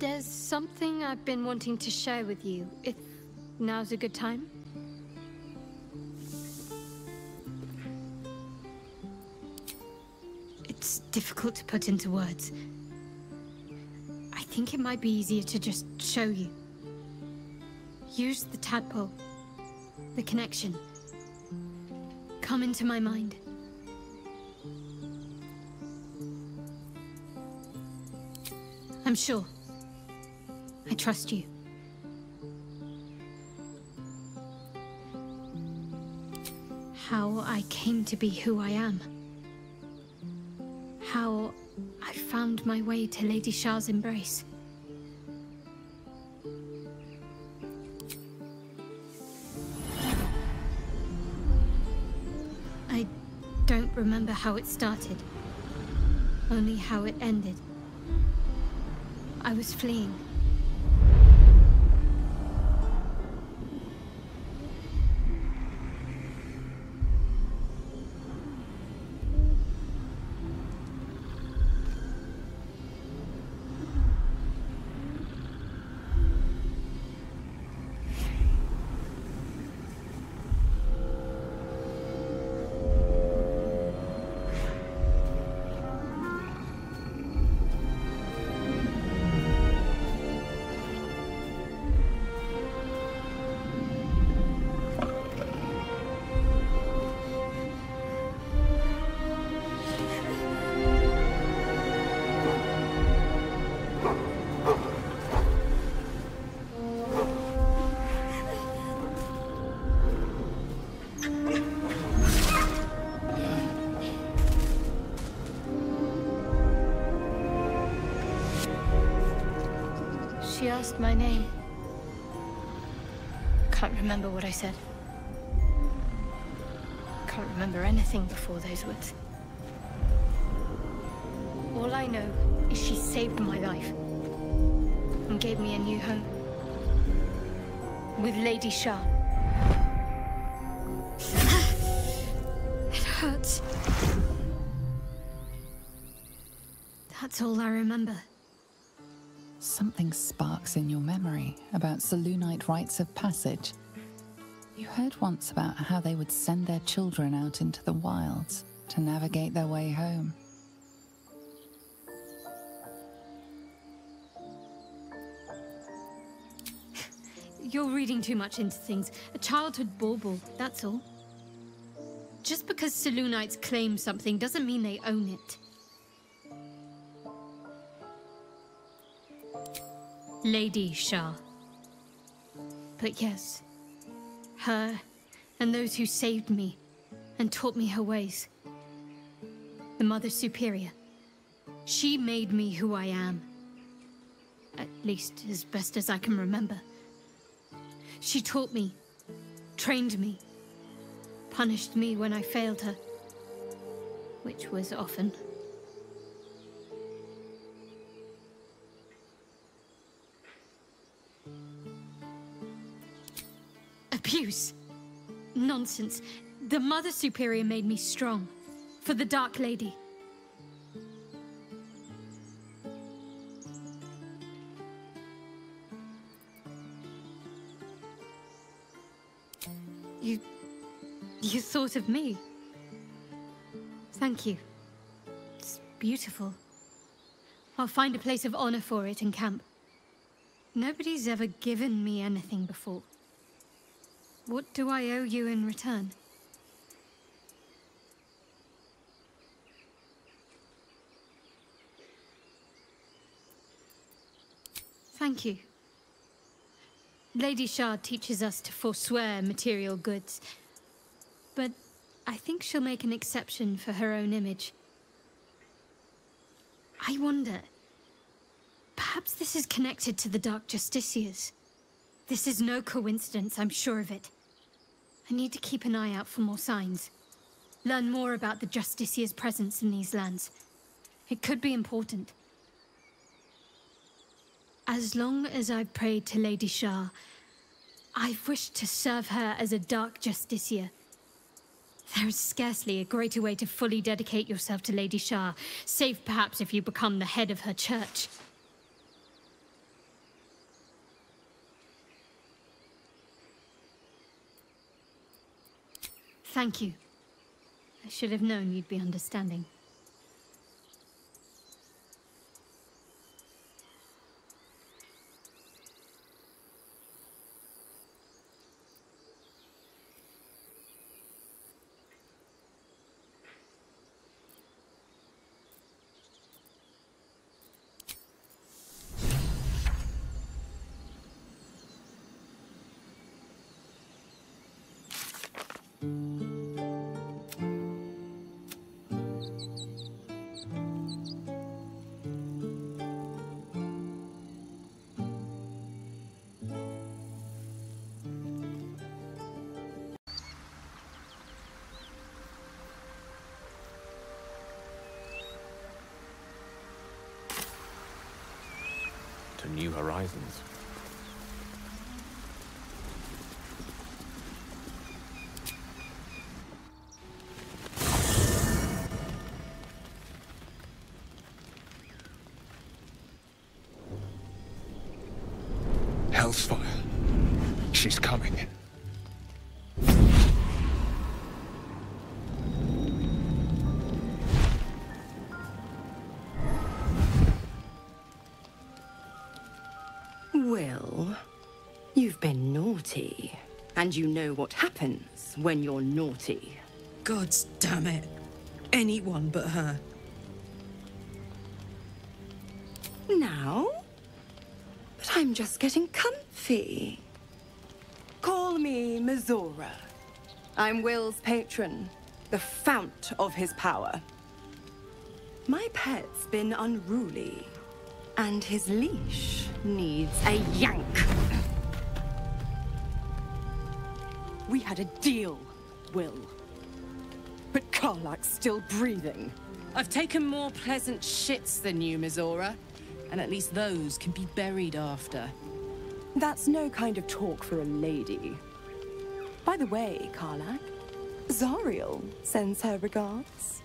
There's something I've been wanting to share with you, if now's a good time. It's difficult to put into words. I think it might be easier to just show you. Use the tadpole, the connection. Come into my mind. I'm sure. I trust you. How I came to be who I am. How I found my way to Lady Shah's embrace. I don't remember how it started, only how it ended. I was fleeing. She asked my name. Can't remember what I said. Can't remember anything before those words. All I know is she saved my life and gave me a new home with Lady Shah. It hurts. That's all I remember. Something sparks in your memory about Selûnite rites of passage. You heard once about how they would send their children out into the wilds to navigate their way home. You're reading too much into things. A childhood bauble, that's all. Just because Selûnites claim something doesn't mean they own it. Lady Shah. But yes, her and those who saved me and taught me her ways. The Mother Superior. She made me who I am. At least as best as I can remember. She taught me, trained me, punished me when I failed her, which was often. Abuse. Nonsense. The Mother Superior made me strong. For the Dark Lady. You thought of me. Thank you. It's beautiful. I'll find a place of honor for it in camp. Nobody's ever given me anything before. What do I owe you in return? Thank you. Lady Shah teaches us to forswear material goods, but I think she'll make an exception for her own image. I wonder, perhaps this is connected to the Dark Justiciars. This is no coincidence, I'm sure of it. I need to keep an eye out for more signs. Learn more about the Justiciars' presence in these lands. It could be important. As long as I've prayed to Lady Shah, I've wished to serve her as a Dark Justiciar. There is scarcely a greater way to fully dedicate yourself to Lady Shah, save perhaps if you become the head of her church. Thank you. I should have known you'd be understanding. To new horizons. Hell's fire. She's coming. Will, you've been naughty. And you know what happens when you're naughty. God damn it. Anyone but her. Now? But I'm just getting comfy. Call me Mizora. I'm Will's patron, the fount of his power. My pet's been unruly, and his leash needs a yank. We had a deal, Will. But Karlak's still breathing. I've taken more pleasant shits than you, Mizora. And at least those can be buried after. That's no kind of talk for a lady. By the way, Karlak, Zariel sends her regards.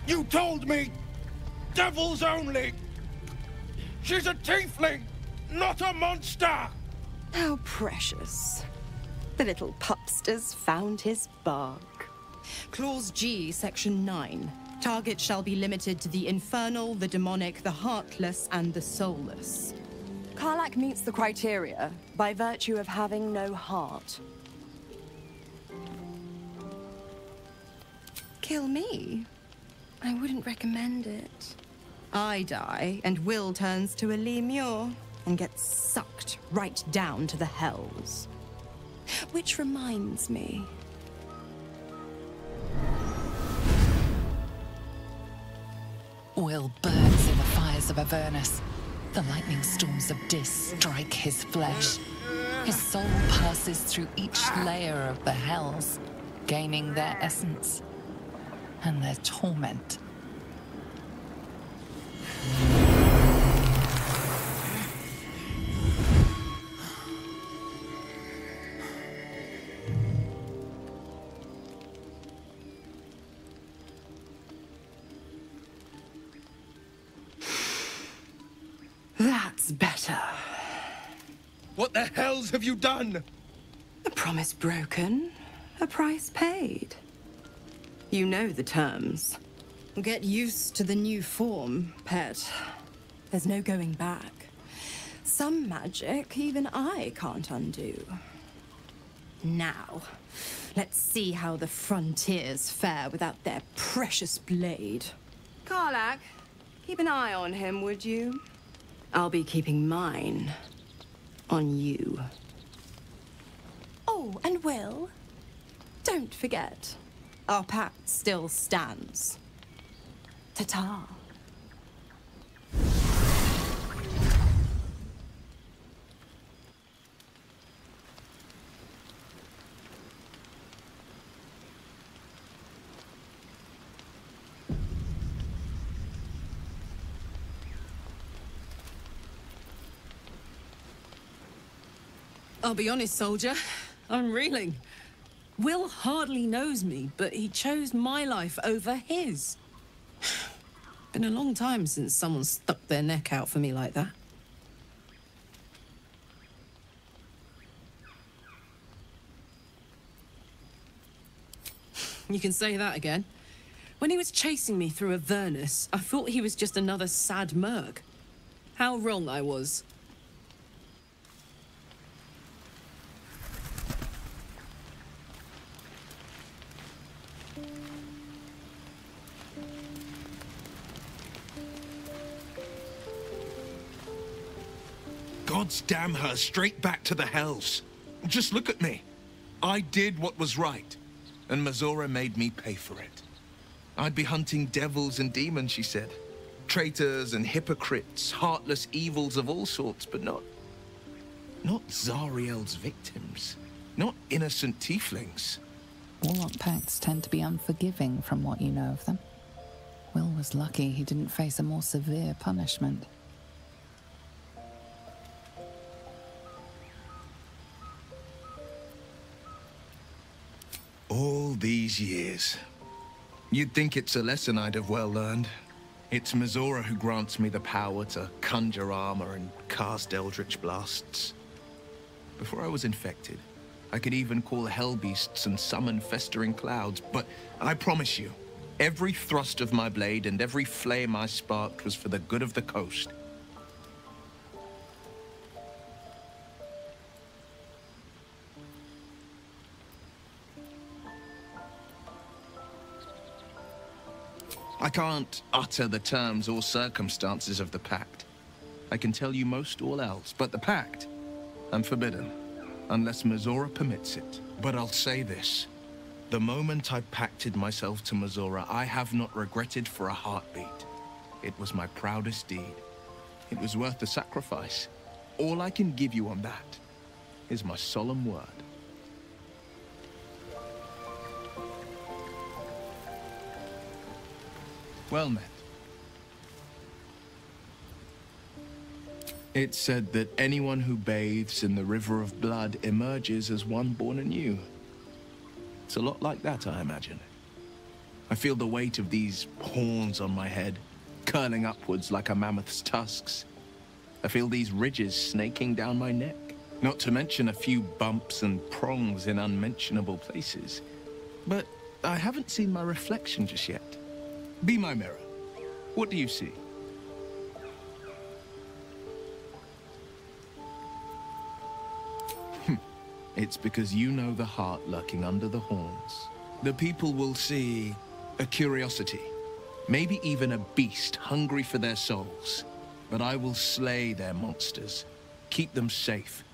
You told me! Devils only! She's a tiefling, not a monster! How precious. The little pupster's found his bark. Clause G, Section 9. Target shall be limited to the infernal, the demonic, the heartless, and the soulless. Karlak meets the criteria by virtue of having no heart. Kill me? I wouldn't recommend it. I die, and Will turns to a lemure and gets sucked right down to the hells. Which reminds me. Will burns in the fires of Avernus. The lightning storms of Dis strike his flesh. His soul passes through each layer of the hells, gaining their essence and their torment. That's better. What the hells have you done? A promise broken, a price paid. You know the terms. Get used to the new form, pet. There's no going back. Some magic even I can't undo. Now, let's see how the frontiers fare without their precious blade. Karlak, keep an eye on him, would you? I'll be keeping mine on you. Oh, and Will, don't forget, Our pact still stands. ta-ta. I'll be honest, soldier. I'm reeling. Will hardly knows me, but he chose my life over his. Been a long time since someone stuck their neck out for me like that. You can say that again. When he was chasing me through Avernus, I thought he was just another sad merc. How wrong I was. Gods damn her, straight back to the hells. Just look at me. I did what was right, and Mazora made me pay for it. I'd be hunting devils and demons, she said. Traitors and hypocrites, heartless evils of all sorts, but not Zariel's victims. Not innocent tieflings. Warlock pacts tend to be unforgiving from what you know of them. Will was lucky he didn't face a more severe punishment. All these years. You'd think it's a lesson I'd have well learned. It's Mazora who grants me the power to conjure armor and cast eldritch blasts. Before I was infected, I could even call hell beasts and summon festering clouds, but I promise you, every thrust of my blade and every flame I sparked was for the good of the coast. I can't utter the terms or circumstances of the pact. I can tell you most all else, but the pact, I'm forbidden, unless Mazora permits it. But I'll say this. The moment I pacted myself to Mazora, I have not regretted for a heartbeat. It was my proudest deed. It was worth the sacrifice. All I can give you on that is my solemn word. Well met. It's said that anyone who bathes in the river of blood emerges as one born anew. It's a lot like that, I imagine. I feel the weight of these horns on my head, curling upwards like a mammoth's tusks. I feel these ridges snaking down my neck, not to mention a few bumps and prongs in unmentionable places. But I haven't seen my reflection just yet. Be my mirror. What do you see? It's because you know the heart lurking under the horns. The people will see a curiosity, maybe even a beast hungry for their souls. But I will slay their monsters, keep them safe,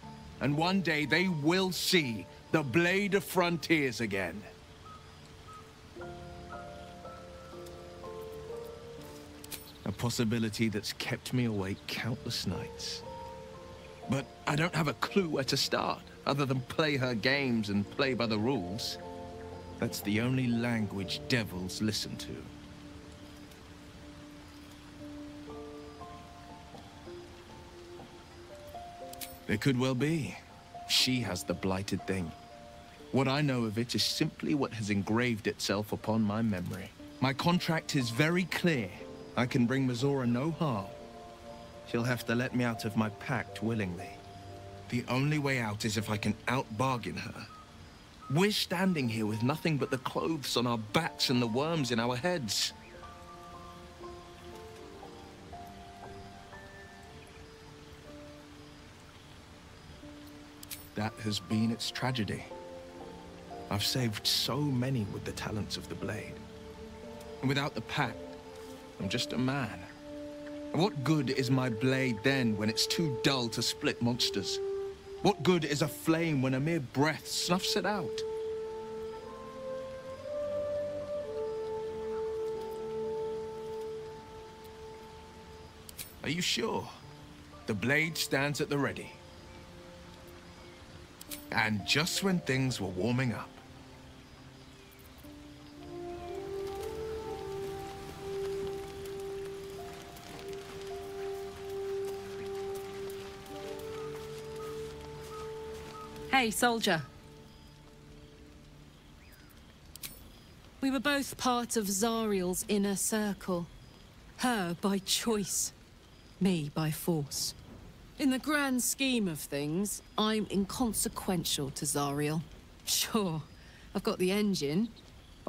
and one day they will see the Blade of Frontiers again. A possibility that's kept me awake countless nights. But I don't have a clue where to start, other than play her games and play by the rules. That's the only language devils listen to. There could well be. She has the blighted thing. What I know of it is simply what has engraved itself upon my memory. My contract is very clear. I can bring Mazora no harm. She'll have to let me out of my pact willingly. The only way out is if I can out-bargain her. We're standing here with nothing but the clothes on our backs and the worms in our heads. That has been its tragedy. I've saved so many with the talents of the blade. And without the pact, I'm just a man. And what good is my blade then when it's too dull to split monsters? What good is a flame when a mere breath snuffs it out? Are you sure? The blade stands at the ready. And just when things were warming up. Hey, soldier. We were both part of Zariel's inner circle. Her by choice, me by force. In the grand scheme of things, I'm inconsequential to Zariel. Sure, I've got the engine,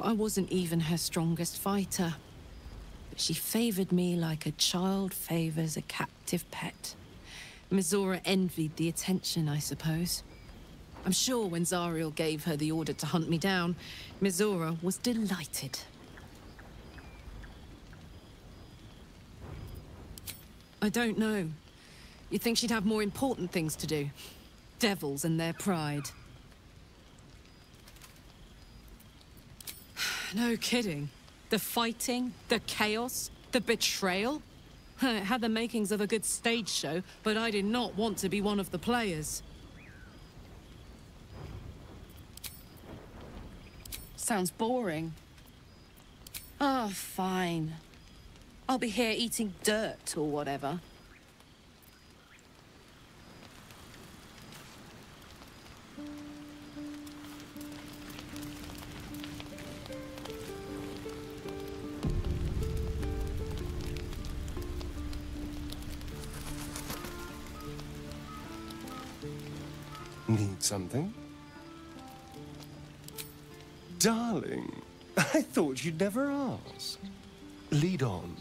I wasn't even her strongest fighter. But she favored me like a child favors a captive pet. Mizora envied the attention, I suppose. I'm sure when Zariel gave her the order to hunt me down, Mizora was delighted. I don't know. You'd think she'd have more important things to do. Devils and their pride. No kidding. The fighting, the chaos, the betrayal. It had the makings of a good stage show, but I did not want to be one of the players. Sounds boring. Oh, fine. I'll be here eating dirt or whatever. Need something? Darling, I thought you'd never ask. Lead on.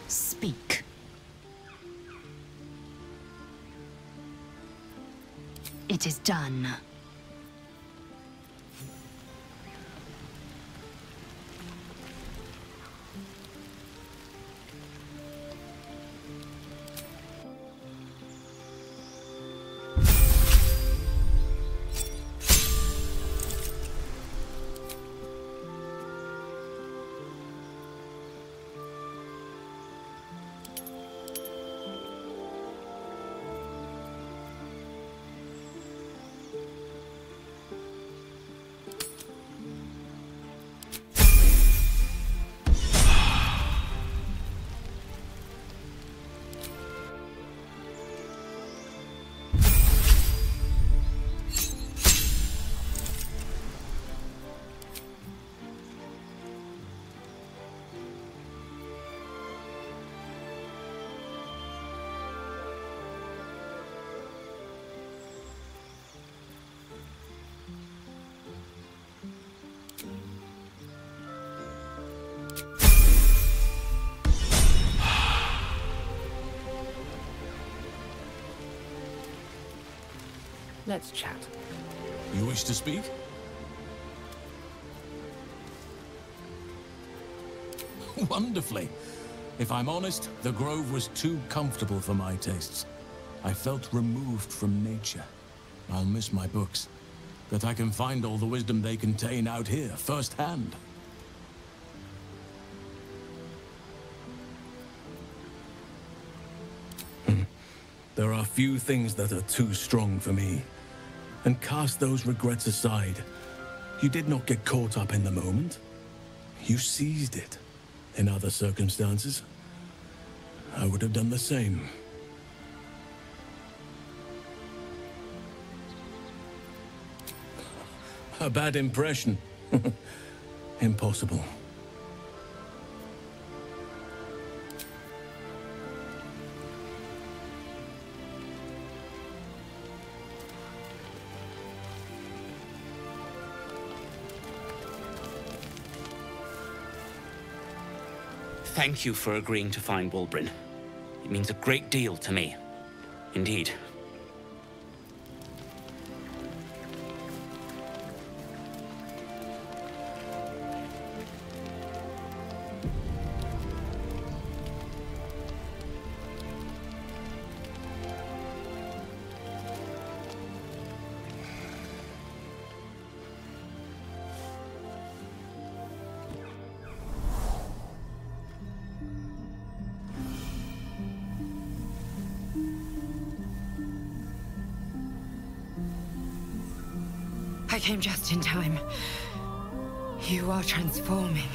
Speak. It is done. Let's chat. You wish to speak? Wonderfully. If I'm honest, the grove was too comfortable for my tastes. I felt removed from nature. I'll miss my books, but I can find all the wisdom they contain out here, firsthand. There are few things that are too strong for me. And cast those regrets aside. You did not get caught up in the moment. You seized it. In other circumstances, I would have done the same. A bad impression. Impossible. Thank you for agreeing to find Wulbren. It means a great deal to me. Indeed. I came just in time. You are transforming.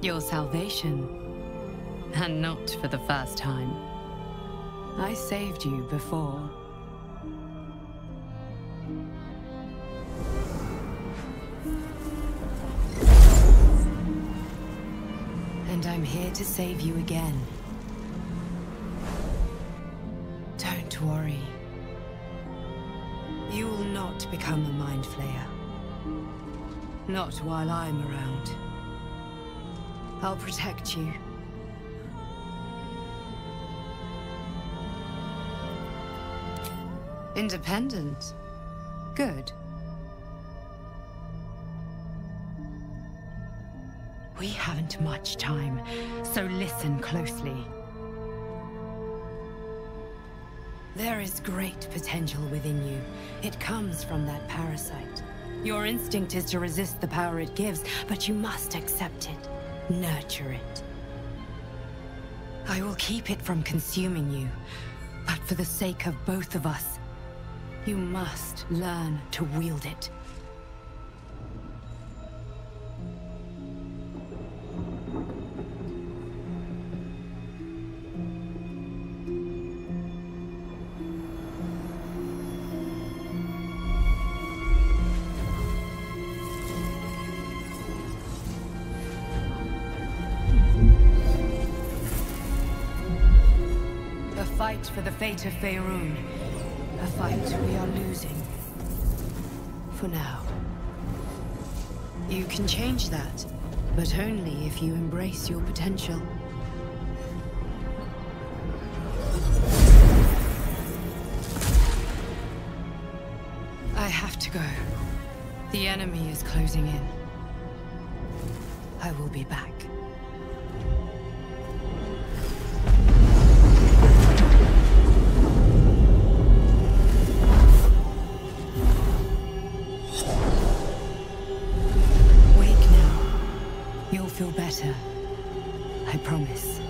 Your salvation. And not for the first time. I saved you before. And I'm here to save you again. Don't worry. You will not become a Mind Flayer. Not while I'm around. I'll protect you. Independent. Good. We haven't much time, so listen closely. There is great potential within you. It comes from that parasite. Your instinct is to resist the power it gives, but you must accept it. Nurture it. I will keep it from consuming you, but for the sake of both of us, you must learn to wield it. A fight for the fate of Faerun. A fight we are losing. For now. You can change that, but only if you embrace your potential. I have to go. The enemy is closing in. I will be back. Feel better. I promise.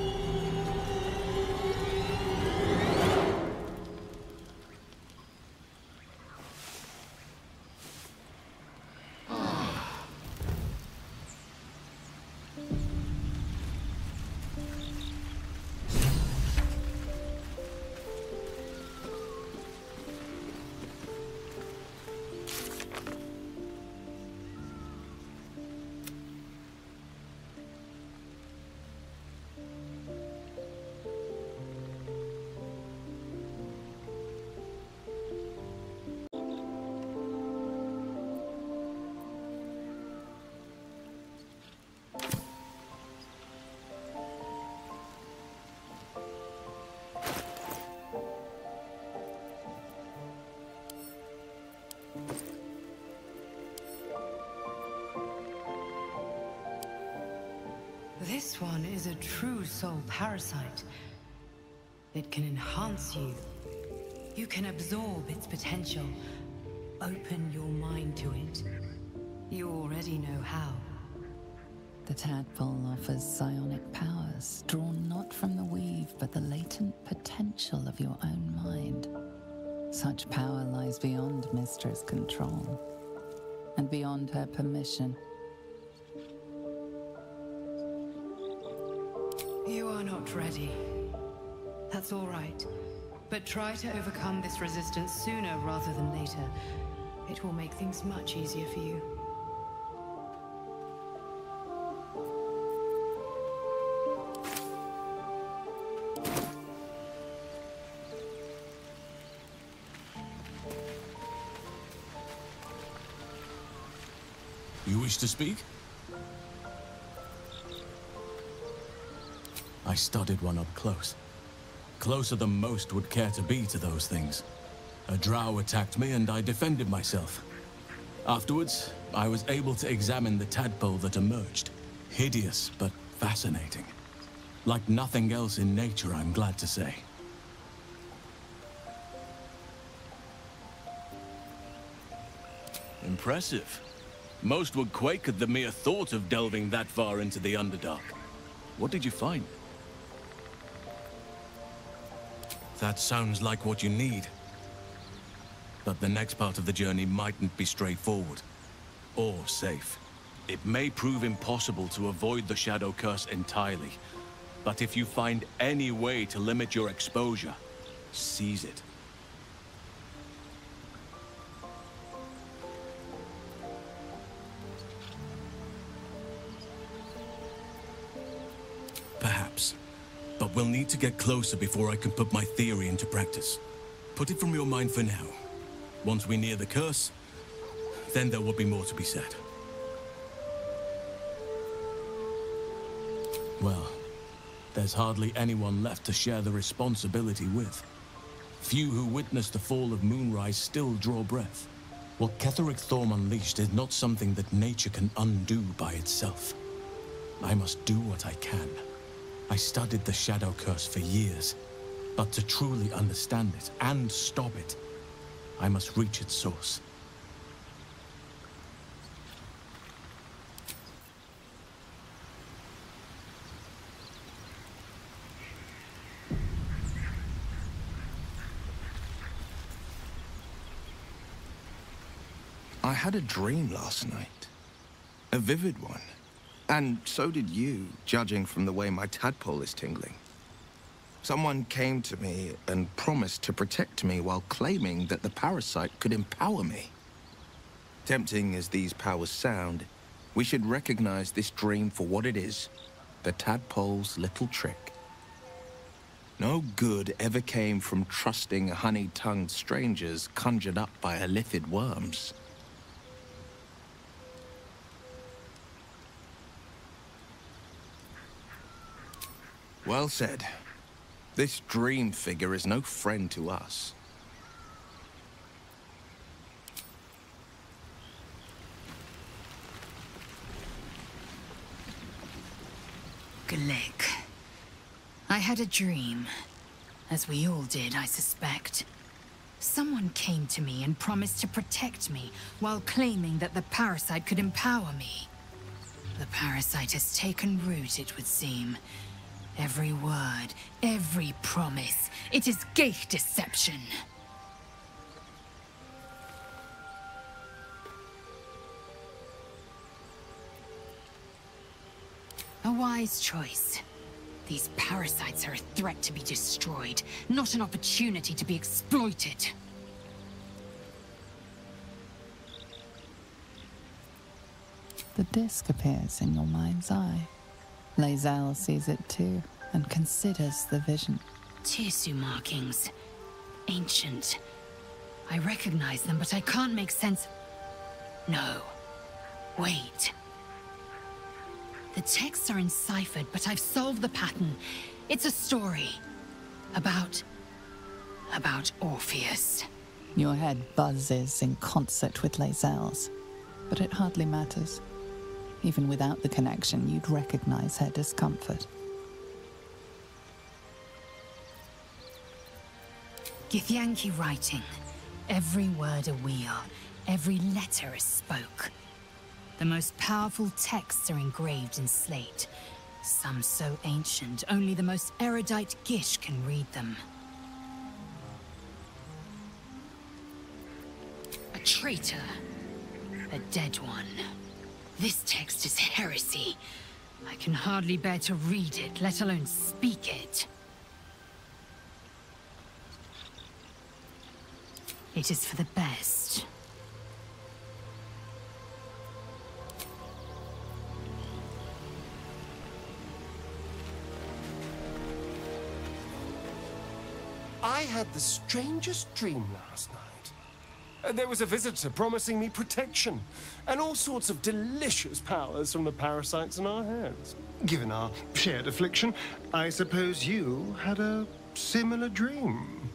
This one is a true soul parasite. It can enhance you. You can absorb its potential. Open your mind to it. You already know how. The tadpole offers psionic powers, drawn not from the weave, but the latent potential of your own mind. Such power lies beyond Mistress' control, and beyond her permission. You are not ready. That's all right. But try to overcome this resistance sooner rather than later. It will make things much easier for you. You wish to speak? I studied one up close. Closer than most would care to be to those things. A drow attacked me and I defended myself. Afterwards, I was able to examine the tadpole that emerged. Hideous, but fascinating. Like nothing else in nature, I'm glad to say. Impressive. Most would quake at the mere thought of delving that far into the Underdark. What did you find? That sounds like what you need. But the next part of the journey mightn't be straightforward. Or safe. It may prove impossible to avoid the Shadow Curse entirely, but if you find any way to limit your exposure, seize it. Perhaps. But we'll need to get closer before I can put my theory into practice. Put it from your mind for now. Once we near the curse, then there will be more to be said. Well, there's hardly anyone left to share the responsibility with. Few who witnessed the fall of Moonrise still draw breath. What Ketheric Thorm unleashed is not something that nature can undo by itself. I must do what I can. I studied the Shadow Curse for years, but to truly understand it and stop it, I must reach its source. I had a dream last night. A vivid one. And so did you, judging from the way my tadpole is tingling. Someone came to me and promised to protect me while claiming that the parasite could empower me. Tempting as these powers sound, we should recognize this dream for what it is, the tadpole's little trick. No good ever came from trusting honey-tongued strangers conjured up by elithid worms. Well said. This dream figure is no friend to us. Glick. I had a dream. As we all did, I suspect. Someone came to me and promised to protect me, while claiming that the parasite could empower me. The parasite has taken root, it would seem. Every word, every promise, it is gate deception. A wise choice. These parasites are a threat to be destroyed, not an opportunity to be exploited. The disc appears in your mind's eye. Lae'zel sees it too, and considers the vision. Tirsu markings. Ancient. I recognize them, but I can't make sense. No. Wait. The texts are enciphered, but I've solved the pattern. It's a story. About Orpheus. Your head buzzes in concert with Lae'zel's, but it hardly matters. Even without the connection, you'd recognize her discomfort. Githyanki writing. Every word a wheel, every letter a spoke. The most powerful texts are engraved in slate. Some so ancient, only the most erudite Gish can read them. A traitor. A dead one. This text is heresy. I can hardly bear to read it, let alone speak it. It is for the best. I had the strangest dream last night. There was a visitor promising me protection and all sorts of delicious powers from the parasites in our hands. Given our shared affliction, I suppose you had a similar dream.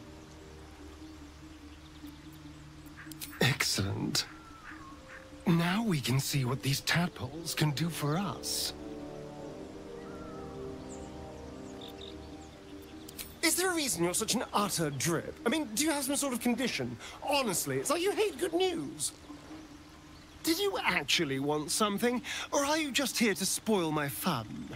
Excellent. Now we can see what these tadpoles can do for us. Is there a reason you're such an utter drip? I mean, do you have some sort of condition? Honestly, it's like you hate good news. Did you actually want something, or are you just here to spoil my fun?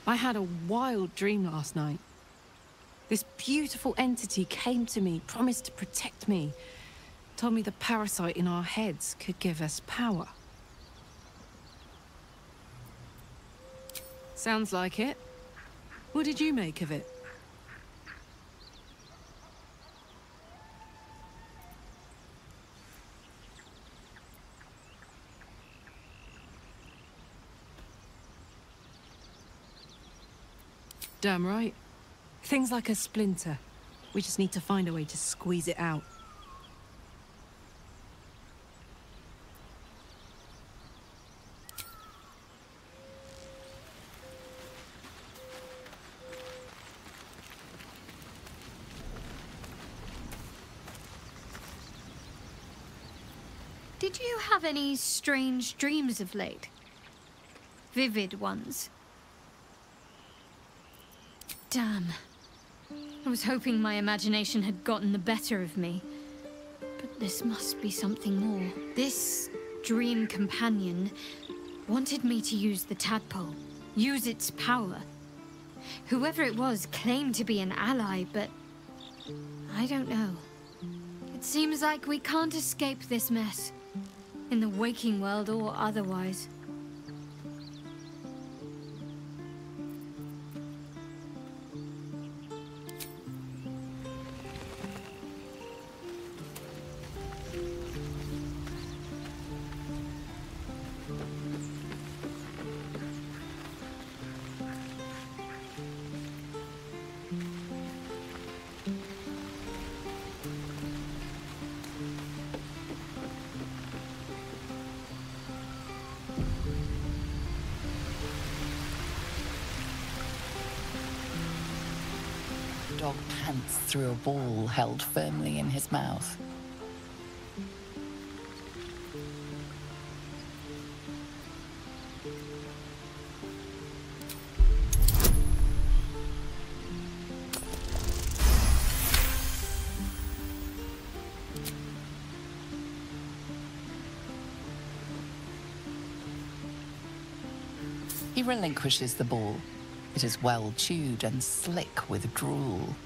I had a wild dream last night. This beautiful entity came to me, promised to protect me, told me the parasite in our heads could give us power. Sounds like it. What did you make of it? Damn right. Things like a splinter. We just need to find a way to squeeze it out. Did you have any strange dreams of late? Vivid ones? Damn. I was hoping my imagination had gotten the better of me. But this must be something more. This dream companion wanted me to use the tadpole, use its power. Whoever it was claimed to be an ally, but I don't know. It seems like we can't escape this mess, in the waking world or otherwise. Dog pants through a ball held firmly in his mouth. He relinquishes the ball. It is well chewed and slick with drool.